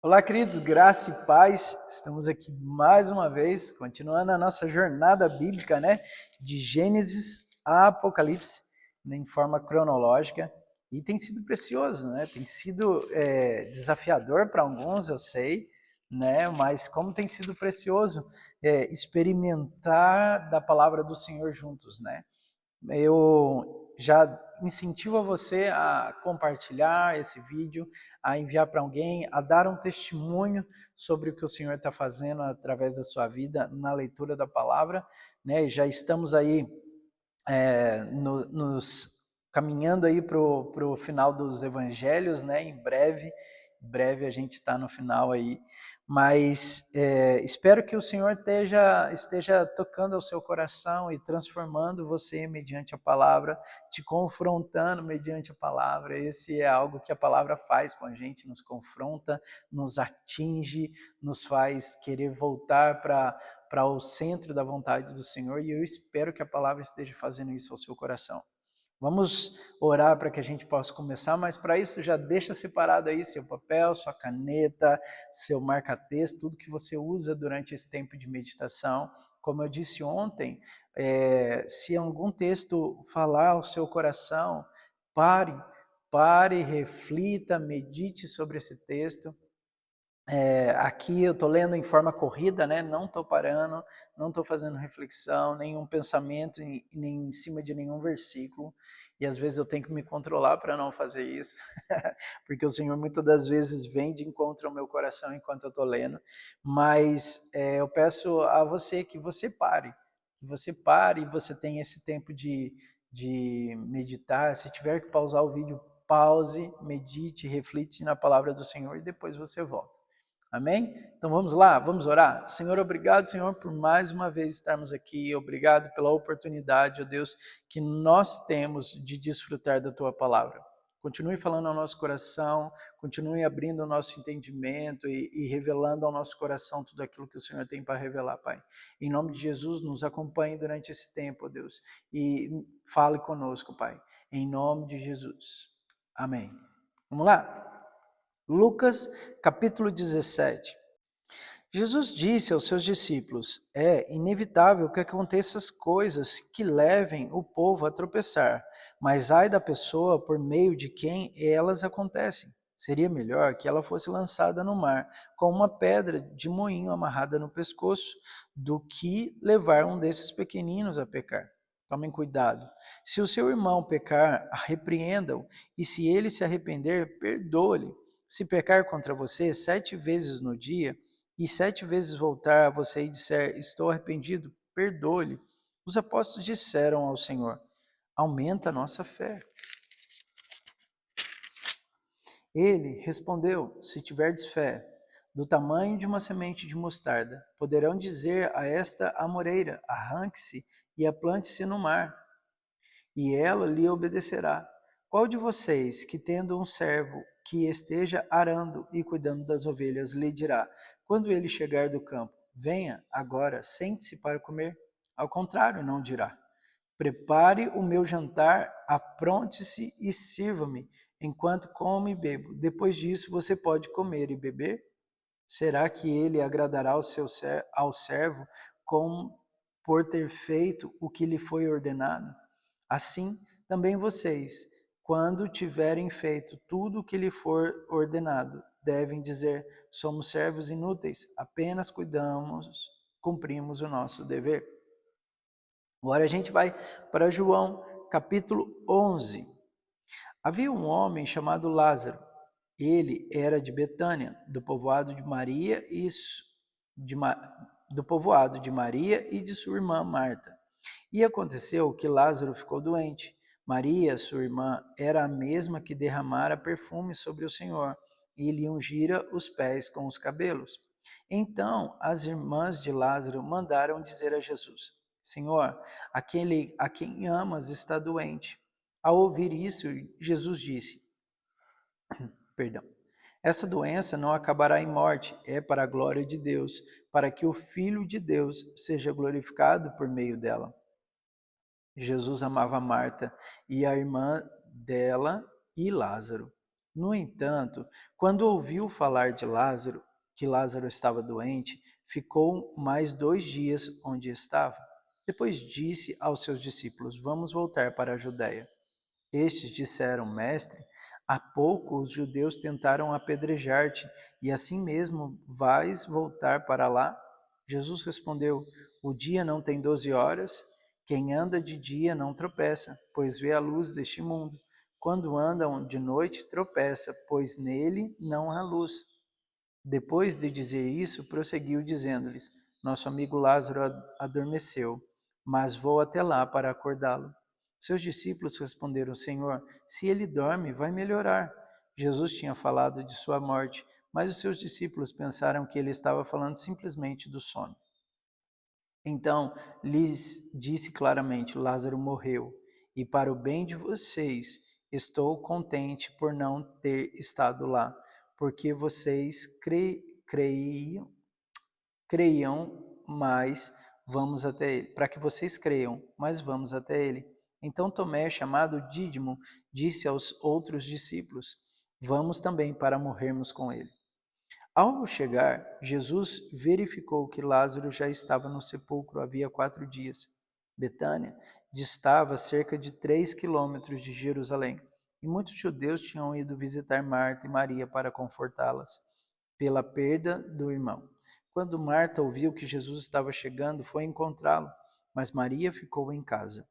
Olá, queridos, graça e paz. Estamos aqui mais uma vez, continuando a nossa jornada bíblica, né? De Gênesis a Apocalipse, né, em forma cronológica. E tem sido precioso, né? Tem sido desafiador para alguns, eu sei, né? Mas como tem sido precioso experimentar da palavra do Senhor juntos, né? Eu já incentivo a você a compartilhar esse vídeo, a enviar para alguém, a dar um testemunho sobre o que o Senhor está fazendo através da sua vida na leitura da palavra, né? Já estamos aí nos caminhando aí para o final dos evangelhos, né? Em breve a gente está no final aí, mas espero que o Senhor esteja tocando ao seu coração e transformando você mediante a palavra, te confrontando mediante a palavra. Esse é algo que a palavra faz com a gente, nos confronta, nos atinge, nos faz querer voltar para o centro da vontade do Senhor, e eu espero que a palavra esteja fazendo isso ao seu coração. Vamos orar para que a gente possa começar, mas para isso já deixa separado aí seu papel, sua caneta, seu marca-texto, tudo que você usa durante esse tempo de meditação. Como eu disse ontem, se algum texto falar ao seu coração, pare, reflita, medite sobre esse texto. Aqui eu estou lendo em forma corrida, né? Não estou parando, não estou fazendo reflexão, nenhum pensamento, nem em cima de nenhum versículo. E às vezes eu tenho que me controlar para não fazer isso, porque o Senhor muitas das vezes vem de encontro ao meu coração enquanto eu estou lendo. Mas eu peço a você que você pare e você tenha esse tempo de meditar. Se tiver que pausar o vídeo, pause, medite, reflite na palavra do Senhor e depois você volta. Amém? Então vamos lá, vamos orar. Senhor, obrigado, Senhor, por mais uma vez estarmos aqui. Obrigado pela oportunidade, ó Deus, que nós temos de desfrutar da Tua palavra. Continue falando ao nosso coração, continue abrindo o nosso entendimento e revelando ao nosso coração tudo aquilo que o Senhor tem para revelar, Pai. Em nome de Jesus, nos acompanhe durante esse tempo, ó Deus, e fale conosco, Pai. Em nome de Jesus. Amém. Vamos lá? Lucas, capítulo 17. Jesus disse aos seus discípulos: é inevitável que aconteçam as coisas que levem o povo a tropeçar, mas ai da pessoa por meio de quem elas acontecem. Seria melhor que ela fosse lançada no mar com uma pedra de moinho amarrada no pescoço, do que levar um desses pequeninos a pecar. Tomem cuidado. Se o seu irmão pecar, repreenda-o, e se ele se arrepender, perdoe-lhe. Se pecar contra você 7 vezes no dia, e 7 vezes voltar a você e disser, estou arrependido, perdoe-lhe. Os apóstolos disseram ao Senhor, aumenta a nossa fé. Ele respondeu, se tiverdes fé, do tamanho de uma semente de mostarda, poderão dizer a esta amoreira, arranque-se e aplante-se no mar, e ela lhe obedecerá. Qual de vocês, que tendo um servo que esteja arando e cuidando das ovelhas, lhe dirá, quando ele chegar do campo, venha agora, sente-se para comer? Ao contrário, não dirá, prepare o meu jantar, apronte-se e sirva-me, enquanto como e bebo. Depois disso você pode comer e beber? Será que ele agradará ao servo por ter feito o que lhe foi ordenado? Assim, também vocês, quando tiverem feito tudo o que lhe for ordenado, devem dizer, somos servos inúteis, apenas cumprimos o nosso dever. Agora a gente vai para João, capítulo 11. Havia um homem chamado Lázaro. Ele era de Betânia, do povoado de Maria e de sua irmã Marta. E aconteceu que Lázaro ficou doente. Maria, sua irmã, era a mesma que derramara perfume sobre o Senhor e lhe ungira os pés com os cabelos. Então as irmãs de Lázaro mandaram dizer a Jesus, Senhor, aquele a quem amas está doente. Ao ouvir isso, Jesus disse, perdão, essa doença não acabará em morte, é para a glória de Deus, para que o Filho de Deus seja glorificado por meio dela. Jesus amava Marta e a irmã dela e Lázaro. No entanto, quando ouviu falar de Lázaro, que Lázaro estava doente, ficou mais 2 dias onde estava. Depois disse aos seus discípulos: Vamos voltar para a Judéia. Estes disseram: Mestre, há pouco os judeus tentaram apedrejar-te, e assim mesmo vais voltar para lá? Jesus respondeu: O dia não tem 12 horas? Quem anda de dia não tropeça, pois vê a luz deste mundo. Quando andam de noite, tropeça, pois nele não há luz. Depois de dizer isso, prosseguiu dizendo-lhes: Nosso amigo Lázaro adormeceu, mas vou até lá para acordá-lo. Seus discípulos responderam: Senhor, se ele dorme, vai melhorar. Jesus tinha falado de sua morte, mas os seus discípulos pensaram que ele estava falando simplesmente do sono. Então lhes disse claramente: Lázaro morreu, e para o bem de vocês, estou contente por não ter estado lá, porque vocês creiam, mas vamos até ele. Para que vocês creiam, mas vamos até ele. Então Tomé, chamado Dídimo, disse aos outros discípulos: Vamos também para morrermos com ele. Ao chegar, Jesus verificou que Lázaro já estava no sepulcro havia 4 dias. Betânia distava cerca de 3 quilômetros de Jerusalém, e muitos judeus tinham ido visitar Marta e Maria para confortá-las pela perda do irmão. Quando Marta ouviu que Jesus estava chegando, foi encontrá-lo, mas Maria ficou em casa.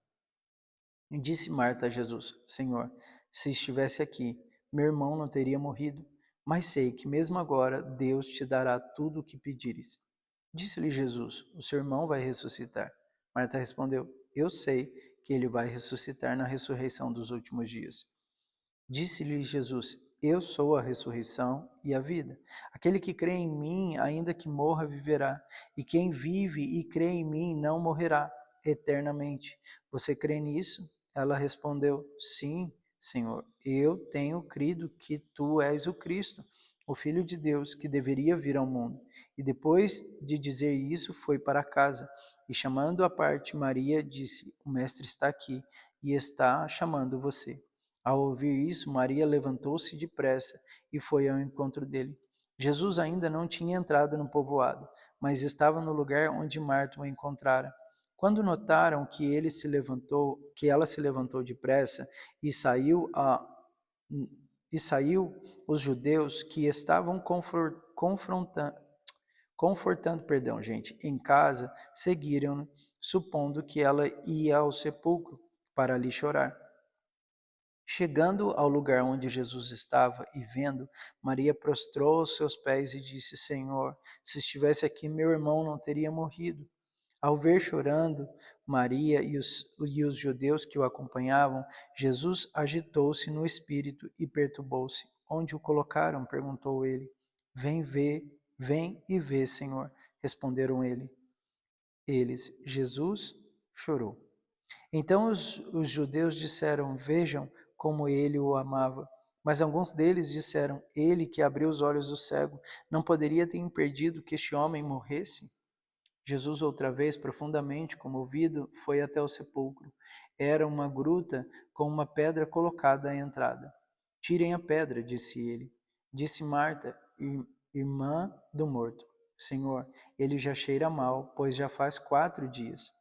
E disse Marta a Jesus: Senhor, se estivesse aqui, meu irmão não teria morrido. Mas sei que mesmo agora Deus te dará tudo o que pedires. Disse-lhe Jesus: O seu irmão vai ressuscitar. Marta respondeu: Eu sei que ele vai ressuscitar na ressurreição dos últimos dias. Disse-lhe Jesus: Eu sou a ressurreição e a vida. Aquele que crê em mim, ainda que morra, viverá. E quem vive e crê em mim não morrerá eternamente. Você crê nisso? Ela respondeu: Sim, Senhor. Eu tenho crido que tu és o Cristo, o Filho de Deus, que deveria vir ao mundo. E depois de dizer isso, foi para casa. E chamando à parte Maria, disse: O Mestre está aqui e está chamando você. Ao ouvir isso, Maria levantou-se depressa e foi ao encontro dele. Jesus ainda não tinha entrado no povoado, mas estava no lugar onde Marta o encontrara. Quando notaram que ela se levantou depressa e saiu, os judeus que estavam em casa, seguiram, supondo que ela ia ao sepulcro para ali chorar. Chegando ao lugar onde Jesus estava e vendo, Maria prostrou aos seus pés e disse: Senhor, se estivesse aqui, meu irmão não teria morrido. Ao ver chorando Maria e os judeus que o acompanhavam, Jesus agitou-se no espírito e perturbou-se. Onde o colocaram? Perguntou ele. Vem e vê, Senhor, responderam eles. Jesus chorou. Então os judeus disseram: Vejam como ele o amava. Mas alguns deles disseram: Ele que abriu os olhos do cego, não poderia ter impedido que este homem morresse? Jesus, outra vez, profundamente comovido, foi até o sepulcro. Era uma gruta com uma pedra colocada à entrada. Tirem a pedra, disse ele. Disse Marta, irmã do morto: Senhor, ele já cheira mal, pois já faz 4 dias.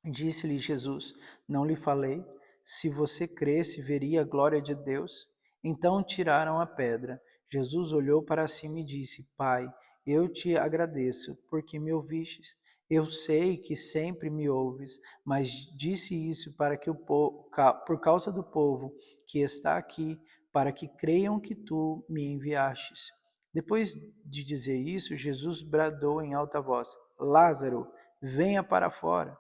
Disse-lhe Jesus: Não lhe falei? Se você cresce, veria a glória de Deus? Então tiraram a pedra. Jesus olhou para cima e disse: Pai, eu te agradeço, porque me ouvistes. Eu sei que sempre me ouves, mas disse isso para que por causa do povo que está aqui, para que creiam que tu me enviastes. Depois de dizer isso, Jesus bradou em alta voz: Lázaro, venha para fora.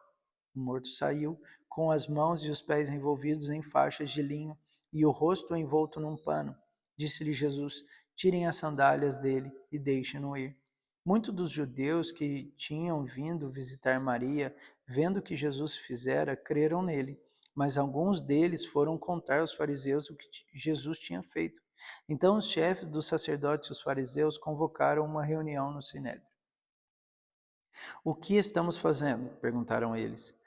O morto saiu, com as mãos e os pés envolvidos em faixas de linho e o rosto envolto num pano. Disse-lhe Jesus: Tirem as sandálias dele e deixem-no ir. Muitos dos judeus que tinham vindo visitar Maria, vendo o que Jesus fizera, creram nele. Mas alguns deles foram contar aos fariseus o que Jesus tinha feito. Então os chefes dos sacerdotes e os fariseus convocaram uma reunião no Sinédrio. O que estamos fazendo? Perguntaram eles.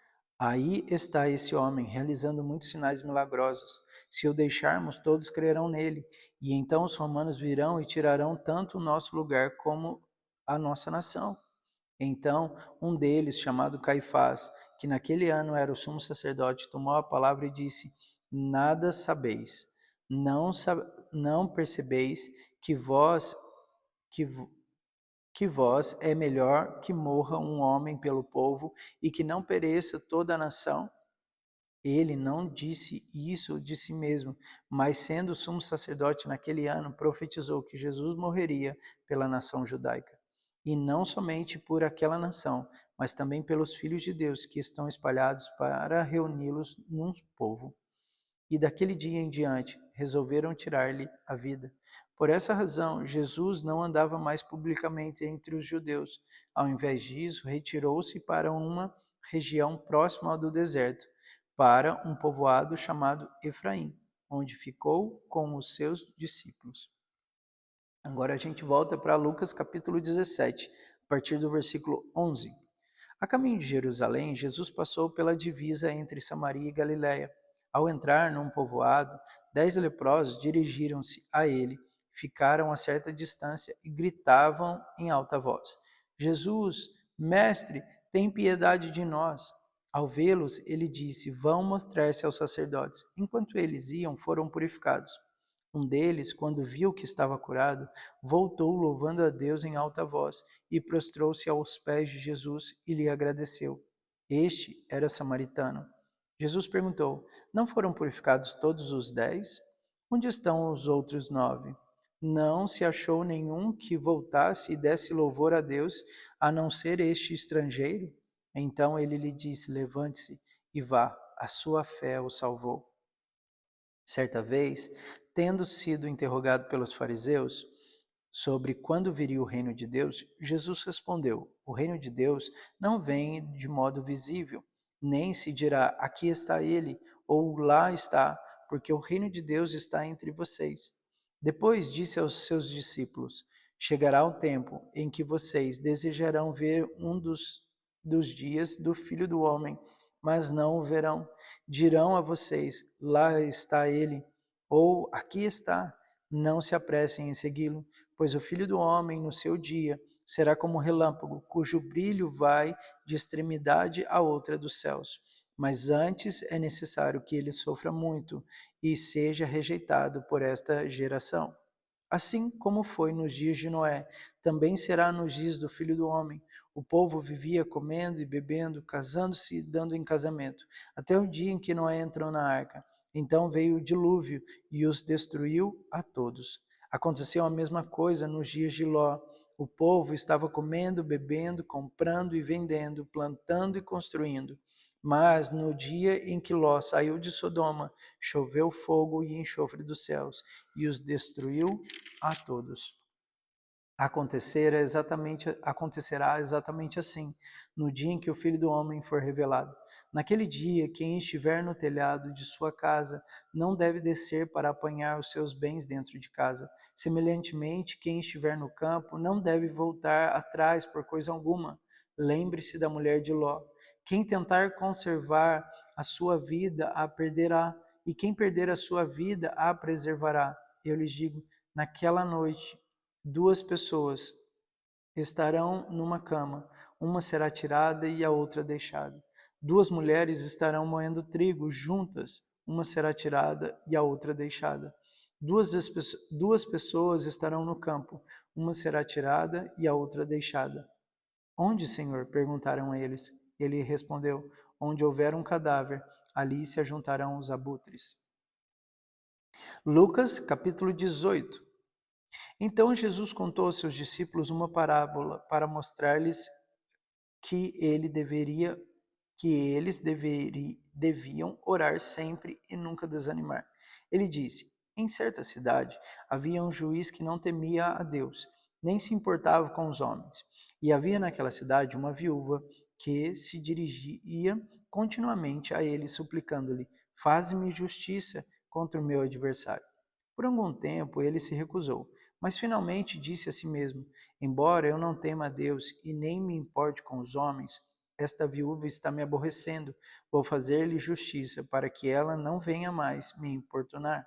Aí está esse homem, realizando muitos sinais milagrosos. Se o deixarmos, todos crerão nele, e então os romanos virão e tirarão tanto o nosso lugar como a nossa nação. Então, um deles, chamado Caifás, que naquele ano era o sumo sacerdote, tomou a palavra e disse: Nada sabeis, não percebeis que que, que vós é melhor que morra um homem pelo povo e que não pereça toda a nação? Ele não disse isso de si mesmo, mas sendo sumo sacerdote naquele ano, profetizou que Jesus morreria pela nação judaica. E não somente por aquela nação, mas também pelos filhos de Deus que estão espalhados para reuni-los num povo. E daquele dia em diante resolveram tirar-lhe a vida. Por essa razão, Jesus não andava mais publicamente entre os judeus. Ao invés disso, retirou-se para uma região próxima ao do deserto, para um povoado chamado Efraim, onde ficou com os seus discípulos. Agora a gente volta para Lucas capítulo 17, a partir do versículo 11. A caminho de Jerusalém, Jesus passou pela divisa entre Samaria e Galiléia. Ao entrar num povoado, 10 leprosos dirigiram-se a ele, ficaram a certa distância e gritavam em alta voz: Jesus, mestre, tem piedade de nós. Ao vê-los, ele disse: Vão mostrar-se aos sacerdotes. Enquanto eles iam, foram purificados. Um deles, quando viu que estava curado, voltou louvando a Deus em alta voz e prostrou-se aos pés de Jesus e lhe agradeceu. Este era samaritano. Jesus perguntou: Não foram purificados todos os 10? Onde estão os outros 9? Não se achou nenhum que voltasse e desse louvor a Deus, a não ser este estrangeiro? Então ele lhe disse: Levante-se e vá, a sua fé o salvou. Certa vez, tendo sido interrogado pelos fariseus sobre quando viria o reino de Deus, Jesus respondeu: O reino de Deus não vem de modo visível, nem se dirá aqui está ele ou lá está, porque o reino de Deus está entre vocês. Depois disse aos seus discípulos: Chegará o tempo em que vocês desejarão ver um dos dias do Filho do Homem, mas não o verão. Dirão a vocês: lá está ele, ou aqui está. Não se apressem em segui-lo, pois o Filho do Homem, no seu dia, será como um relâmpago, cujo brilho vai de extremidade a outra dos céus. Mas antes é necessário que ele sofra muito e seja rejeitado por esta geração. Assim como foi nos dias de Noé, também será nos dias do Filho do Homem. O povo vivia comendo e bebendo, casando-se e dando em casamento, até o dia em que Noé entrou na arca. Então veio o dilúvio e os destruiu a todos. Aconteceu a mesma coisa nos dias de Ló. O povo estava comendo, bebendo, comprando e vendendo, plantando e construindo. Mas no dia em que Ló saiu de Sodoma, choveu fogo e enxofre dos céus e os destruiu a todos. Acontecerá exatamente assim, no dia em que o Filho do Homem for revelado. Naquele dia, quem estiver no telhado de sua casa não deve descer para apanhar os seus bens dentro de casa. Semelhantemente, quem estiver no campo não deve voltar atrás por coisa alguma. Lembre-se da mulher de Ló. Quem tentar conservar a sua vida a perderá, e quem perder a sua vida a preservará. Eu lhes digo, naquela noite, duas pessoas estarão numa cama, uma será tirada e a outra deixada. Duas mulheres estarão moendo trigo juntas, uma será tirada e a outra deixada. Duas pessoas estarão no campo, uma será tirada e a outra deixada. Onde, Senhor? Perguntaram eles. Ele respondeu: Onde houver um cadáver, ali se ajuntarão os abutres. Lucas, capítulo 18. Então Jesus contou aos seus discípulos uma parábola para mostrar-lhes que deviam orar sempre e nunca desanimar. Ele disse: Em certa cidade havia um juiz que não temia a Deus, nem se importava com os homens. E havia naquela cidade uma viúva que se dirigia continuamente a ele, suplicando-lhe: Faze-me justiça contra o meu adversário. Por algum tempo ele se recusou, mas finalmente disse a si mesmo: Embora eu não tema a Deus e nem me importe com os homens, esta viúva está me aborrecendo. Vou fazer-lhe justiça, para que ela não venha mais me importunar.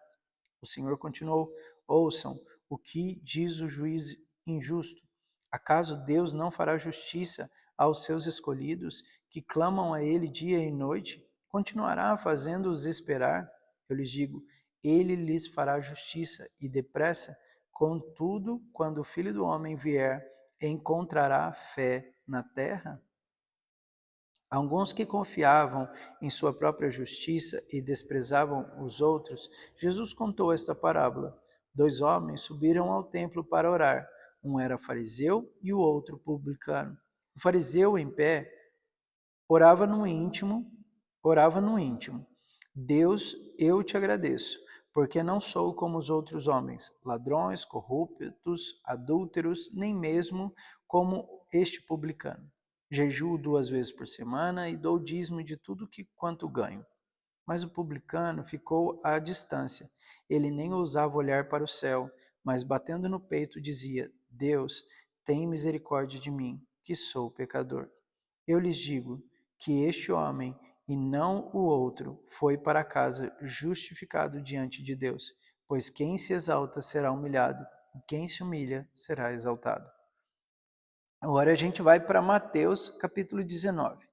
O Senhor continuou: ouçam o que diz o juiz injusto. Acaso Deus não fará justiça aos seus escolhidos, que clamam a Ele dia e noite? Continuará fazendo-os esperar? Eu lhes digo: Ele lhes fará justiça e depressa. Contudo, quando o Filho do Homem vier, encontrará fé na terra? Alguns que confiavam em sua própria justiça e desprezavam os outros, Jesus contou esta parábola. Dois homens subiram ao templo para orar. Um era fariseu e o outro publicano. O fariseu, em pé, orava no íntimo, orava no íntimo. Deus, eu te agradeço, porque não sou como os outros homens, ladrões, corruptos, adúlteros, nem mesmo como este publicano. Jejuo 2 vezes por semana e dou dízimo de tudo quanto ganho. Mas o publicano ficou à distância. Ele nem ousava olhar para o céu, mas batendo no peito dizia: Deus, tem misericórdia de mim, que sou pecador. Eu lhes digo que este homem, e não o outro, foi para casa justificado diante de Deus, pois quem se exalta será humilhado, e quem se humilha será exaltado. Agora a gente vai para Mateus capítulo 19.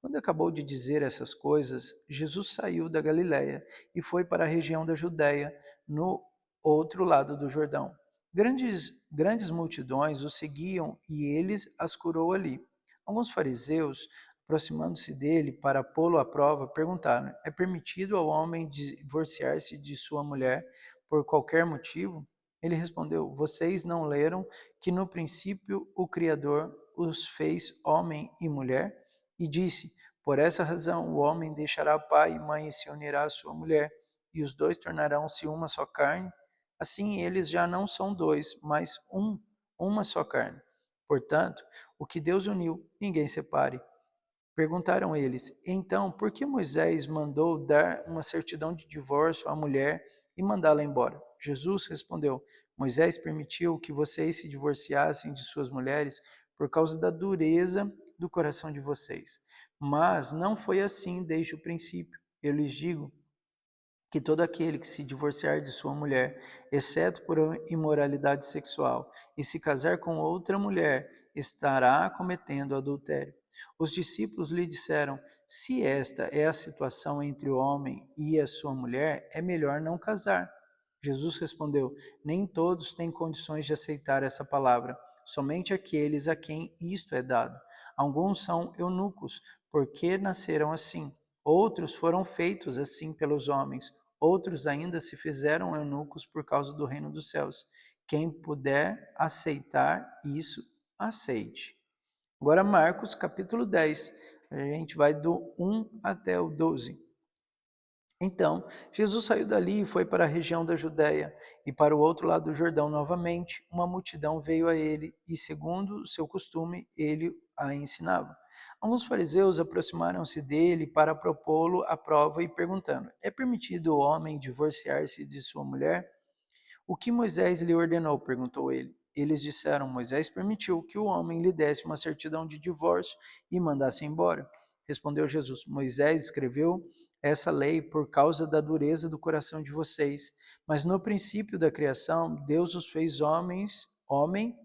Quando acabou de dizer essas coisas, Jesus saiu da Galiléia e foi para a região da Judéia, no outro lado do Jordão. Grandes multidões o seguiam e eles as curou ali. Alguns fariseus, aproximando-se dele para pô-lo à prova, perguntaram: é permitido ao homem divorciar-se de sua mulher por qualquer motivo? Ele respondeu: vocês não leram que no princípio o Criador os fez homem e mulher? E disse: por essa razão o homem deixará pai e mãe e se unirá à sua mulher, e os dois tornarão-se uma só carne. Assim eles já não são dois, mas uma só carne. Portanto, o que Deus uniu, ninguém separe. Perguntaram eles: então, por que Moisés mandou dar uma certidão de divórcio à mulher e mandá-la embora? Jesus respondeu: Moisés permitiu que vocês se divorciassem de suas mulheres por causa da dureza do coração de vocês. Mas não foi assim desde o princípio. Eu lhes digo que todo aquele que se divorciar de sua mulher, exceto por imoralidade sexual, e se casar com outra mulher, estará cometendo adultério. Os discípulos lhe disseram: se esta é a situação entre o homem e a sua mulher, é melhor não casar. Jesus respondeu: nem todos têm condições de aceitar essa palavra, somente aqueles a quem isto é dado. Alguns são eunucos, porque nasceram assim. Outros foram feitos assim pelos homens, outros ainda se fizeram eunucos por causa do reino dos céus. Quem puder aceitar isso, aceite. Agora, Marcos capítulo 10, a gente vai do 1 até o 12. Então, Jesus saiu dali e foi para a região da Judéia e para o outro lado do Jordão novamente. Uma multidão veio a ele e, segundo o seu costume, ele a ensinava. Alguns fariseus aproximaram-se dele para propô-lo à prova e perguntando: é permitido o homem divorciar-se de sua mulher? O que Moisés lhe ordenou? Perguntou ele. Eles disseram: Moisés permitiu que o homem lhe desse uma certidão de divórcio e mandasse embora. Respondeu Jesus: Moisés escreveu essa lei por causa da dureza do coração de vocês. Mas no princípio da criação, Deus os fez homens, homem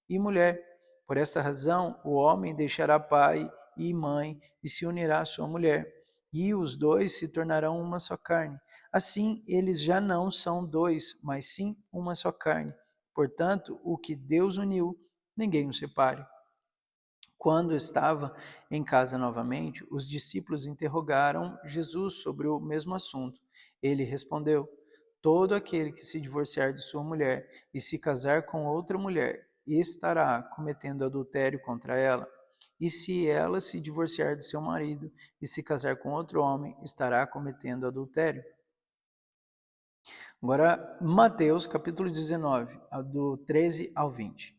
e mulher. Por esta razão, o homem deixará pai e mãe e se unirá à sua mulher, e os dois se tornarão uma só carne. Assim, eles já não são dois, mas sim uma só carne. Portanto, o que Deus uniu, ninguém o separe. Quando estava em casa novamente, os discípulos interrogaram Jesus sobre o mesmo assunto. Ele respondeu: todo aquele que se divorciar de sua mulher e se casar com outra mulher estará cometendo adultério contra ela. E se ela se divorciar de seu marido e se casar com outro homem, estará cometendo adultério. Agora, Mateus capítulo 19, do 13 ao 20.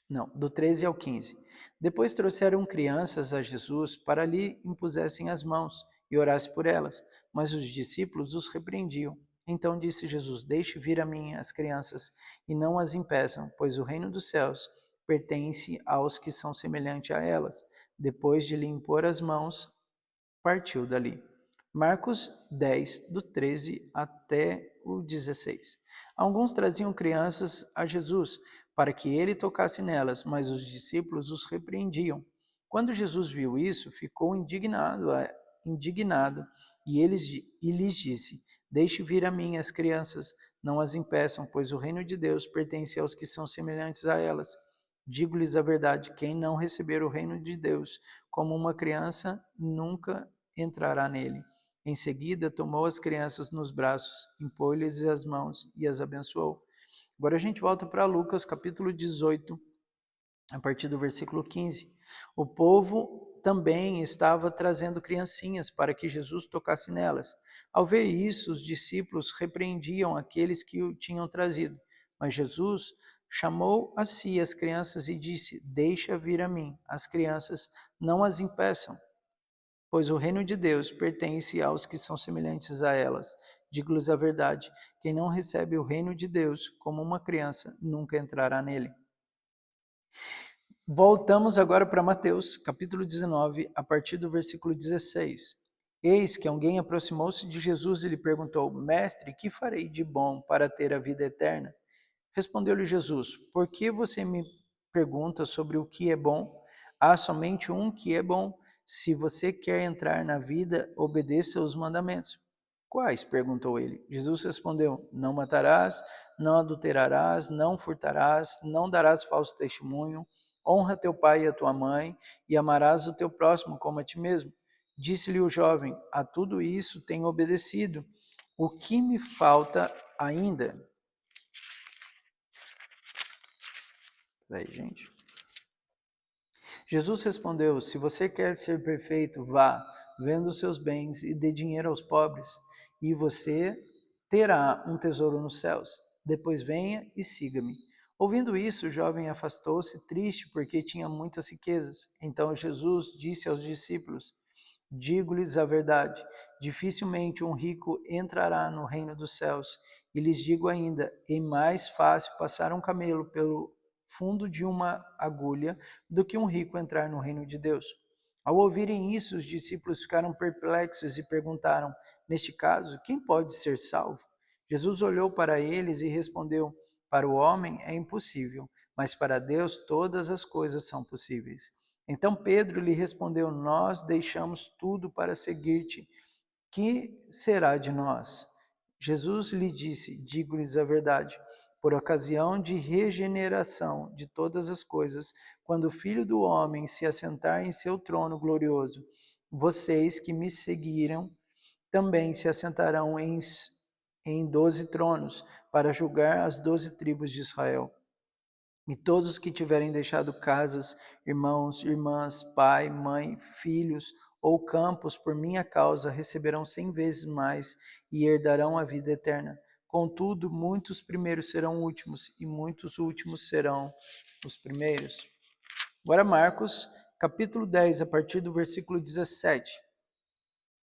Não, do 13 ao 15. Depois trouxeram crianças a Jesus para lhe impusessem as mãos e orasse por elas, mas os discípulos os repreendiam. Então disse Jesus: deixe vir a mim as crianças e não as impeçam, pois o reino dos céus pertence aos que são semelhantes a elas. Depois de lhe impor as mãos, partiu dali. Marcos 10, do 13 até o 16. Alguns traziam crianças a Jesus para que ele tocasse nelas, mas os discípulos os repreendiam. Quando Jesus viu isso, ficou indignado e lhes disse: Deixe vir a mim as crianças, não as impeçam, pois o reino de Deus pertence aos que são semelhantes a elas. Digo-lhes a verdade: quem não receber o reino de Deus como uma criança, nunca entrará nele. Em seguida, tomou as crianças nos braços, impôs-lhes as mãos e as abençoou. Agora a gente volta para Lucas, capítulo 18, a partir do versículo 15. O povo também estava trazendo criancinhas para que Jesus tocasse nelas. Ao ver isso, os discípulos repreendiam aqueles que o tinham trazido. Mas Jesus chamou a si as crianças e disse: Deixa vir a mim as crianças, não as impeçam, pois o reino de Deus pertence aos que são semelhantes a elas. Digo-lhes a verdade: quem não recebe o reino de Deus como uma criança nunca entrará nele. Voltamos agora para Mateus, capítulo 19, a partir do versículo 16. Eis que alguém aproximou-se de Jesus e lhe perguntou: Mestre, que farei de bom para ter a vida eterna? Respondeu-lhe Jesus: Por que você me pergunta sobre o que é bom? Há somente um que é bom. Se você quer entrar na vida, obedeça os mandamentos. Quais? Perguntou ele. Jesus respondeu: Não matarás, não adulterarás, não furtarás, não darás falso testemunho, honra teu pai e a tua mãe, e amarás o teu próximo como a ti mesmo. Disse-lhe o jovem: A tudo isso tenho obedecido. O que me falta ainda? Aí, gente. Jesus respondeu: Se você quer ser perfeito, vá, venda os seus bens e dê dinheiro aos pobres, e você terá um tesouro nos céus. Depois venha e siga-me. Ouvindo isso, o jovem afastou-se, triste, porque tinha muitas riquezas. Então Jesus disse aos discípulos: Digo-lhes a verdade, dificilmente um rico entrará no reino dos céus. E lhes digo ainda: é mais fácil passar um camelo pelo fundo de uma agulha do que um rico entrar no reino de Deus. Ao ouvirem isso, os discípulos ficaram perplexos e perguntaram: Neste caso, quem pode ser salvo? Jesus olhou para eles e respondeu: Para o homem é impossível, mas para Deus todas as coisas são possíveis. Então Pedro lhe respondeu: Nós deixamos tudo para seguir-te. Que será de nós? Jesus lhe disse: Digo-lhes a verdade. Por ocasião de regeneração de todas as coisas, quando o Filho do Homem se assentar em seu trono glorioso, vocês que me seguiram também se assentarão em 12 tronos para julgar as 12 tribos de Israel. E todos os que tiverem deixado casas, irmãos, irmãs, pai, mãe, filhos ou campos por minha causa receberão 100 vezes mais e herdarão a vida eterna. Contudo, muitos primeiros serão últimos e muitos últimos serão os primeiros. Agora Marcos, capítulo 10, a partir do versículo 17.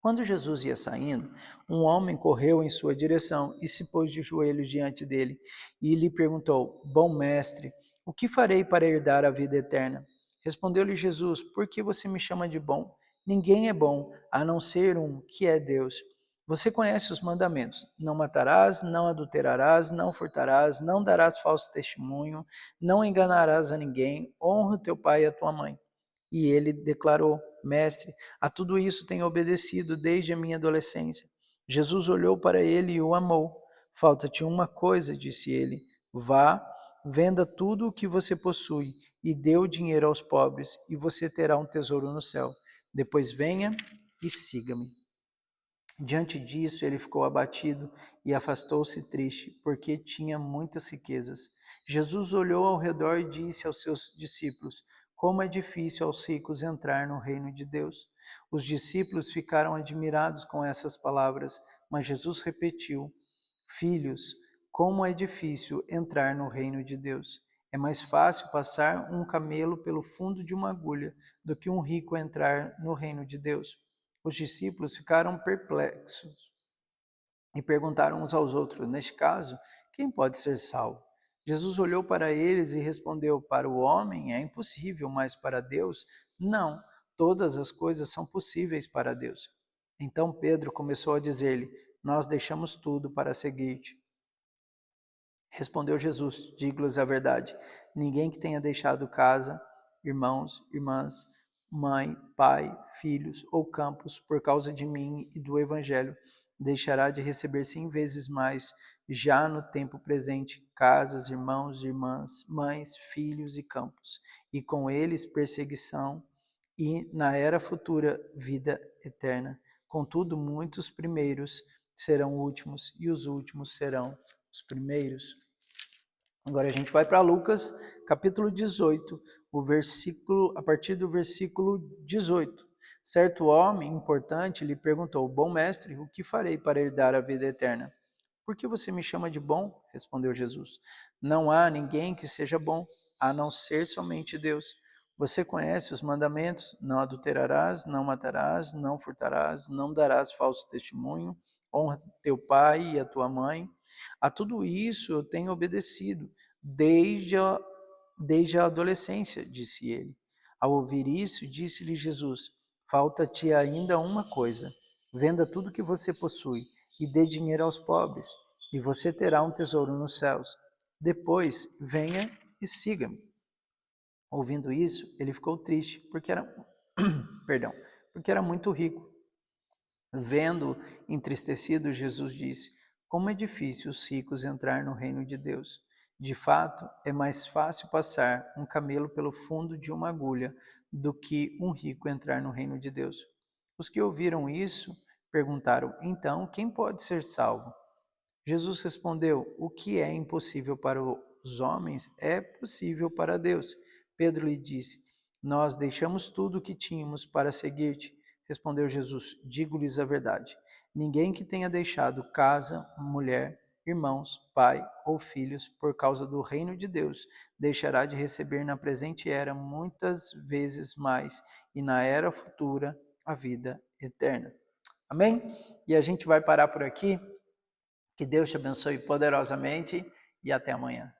Quando Jesus ia saindo, um homem correu em sua direção e se pôs de joelhos diante dele e lhe perguntou: Bom mestre, o que farei para herdar a vida eterna? Respondeu-lhe Jesus: Por que você me chama de bom? Ninguém é bom, a não ser um, que é Deus. Você conhece os mandamentos: não matarás, não adulterarás, não furtarás, não darás falso testemunho, não enganarás a ninguém, honra o teu pai e a tua mãe. E ele declarou: Mestre, a tudo isso tenho obedecido desde a minha adolescência. Jesus olhou para ele e o amou. Falta-te uma coisa, disse ele. Vá, venda tudo o que você possui e dê o dinheiro aos pobres, e você terá um tesouro no céu. Depois venha e siga-me. Diante disso, ele ficou abatido e afastou-se triste, porque tinha muitas riquezas. Jesus olhou ao redor e disse aos seus discípulos: Como é difícil aos ricos entrar no reino de Deus. Os discípulos ficaram admirados com essas palavras, mas Jesus repetiu: Filhos, como é difícil entrar no reino de Deus. É mais fácil passar um camelo pelo fundo de uma agulha do que um rico entrar no reino de Deus. Os discípulos ficaram perplexos e perguntaram uns aos outros: Neste caso, quem pode ser salvo? Jesus olhou para eles e respondeu: para o homem é impossível, mas para Deus, não. Todas as coisas são possíveis para Deus. Então Pedro começou a dizer-lhe: nós deixamos tudo para seguir-te. Respondeu Jesus: digo-lhes a verdade. Ninguém que tenha deixado casa, irmãos, irmãs, mãe, pai, filhos ou campos por causa de mim e do Evangelho, deixará de receber 100 vezes mais, já no tempo presente, casas, irmãos, irmãs, mães, filhos e campos, e com eles perseguição, e na era futura vida eterna. Contudo, muitos primeiros serão últimos, e os últimos serão os primeiros. Agora a gente vai para Lucas, capítulo 18, a partir do versículo 18. Certo homem importante lhe perguntou: bom mestre, o que farei para herdar a vida eterna? Por que você me chama de bom? Respondeu Jesus. Não há ninguém que seja bom, a não ser somente Deus. Você conhece os mandamentos: não adulterarás, não matarás, não furtarás, não darás falso testemunho, honra teu pai e a tua mãe. A tudo isso eu tenho obedecido desde a adolescência, disse ele. Ao ouvir isso, disse-lhe Jesus: falta-te ainda uma coisa. Venda tudo que você possui e dê dinheiro aos pobres, e você terá um tesouro nos céus. Depois, venha e siga-me. Ouvindo isso, ele ficou triste, porque era, porque era muito rico. Vendo entristecido, Jesus disse: como é difícil os ricos entrar no reino de Deus. De fato, é mais fácil passar um camelo pelo fundo de uma agulha do que um rico entrar no reino de Deus. Os que ouviram isso perguntaram: então, quem pode ser salvo? Jesus respondeu: o que é impossível para os homens é possível para Deus. Pedro lhe disse: nós deixamos tudo o que tínhamos para seguir-te. Respondeu Jesus: digo-lhes a verdade. Ninguém que tenha deixado casa, mulher, irmãos, pai ou filhos por causa do reino de Deus deixará de receber na presente era muitas vezes mais e na era futura a vida eterna. Amém? E a gente vai parar por aqui. Que Deus te abençoe poderosamente e até amanhã.